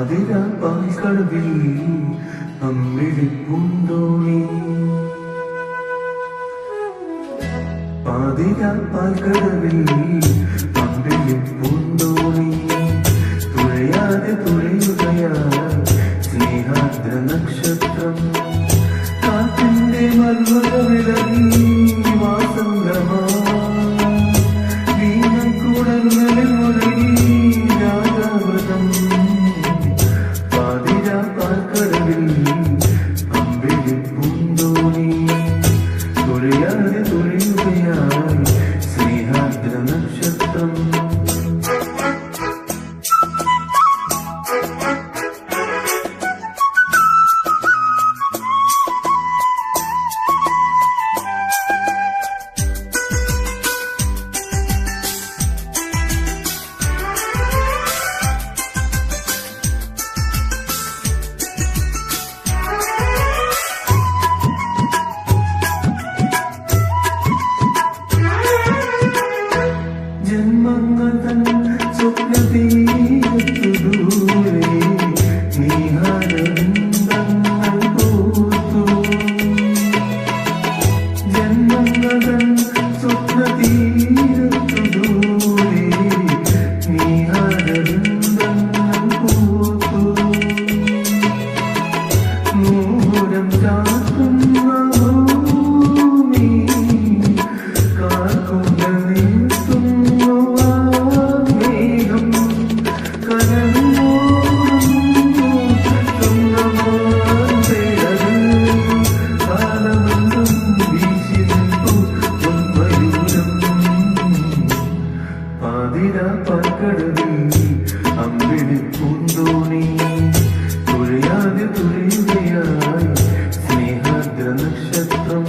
പാതിര പാൽക്കടവിൽ അമ്മിഴിപ്പൂന്തോണി പാതിര പാൽക്കടവിൽ അമ്മിഴിപ്പൂന്തോണി തുഴയാതെ തുഴയുകയായി സ്നേഹാദ്ര നക്ഷത്രം കാറ്റിന്റെ മർമ്മവിളകി വാസന്തമാ വീണക്കൂടങ്ങളിൽ മുഴങ്ങി രാഗാവതം പാതിര പാൽക്കടവിൽ അമ്പിളിപ്പൂന്തോണി തുഴയാതെ തുഴയുകയായി സ്നേഹാദ്ര നക്ഷത്രം ജന്മങ്ങതൻ സ്വപ്നതീരത്തു ദൂരെ നീഹാരവിന്ദങ്ങൾ പൂത്തു ജന്മങ്ങതൻ സ്വപ്നതീരത്തു ദൂരെ നീഹാരവിന്ദങ്ങൾ പൂത്തു നൂരം ചാത്തുന്ന ഭൂമി കാർക്കുന്ന പാതിര പാൽക്കടവിൽ അമ്പിളിപ്പൂന്തോണി തുഴയാതെ തുഴയുകയായി സ്നേഹാദ്ര നക്ഷത്രം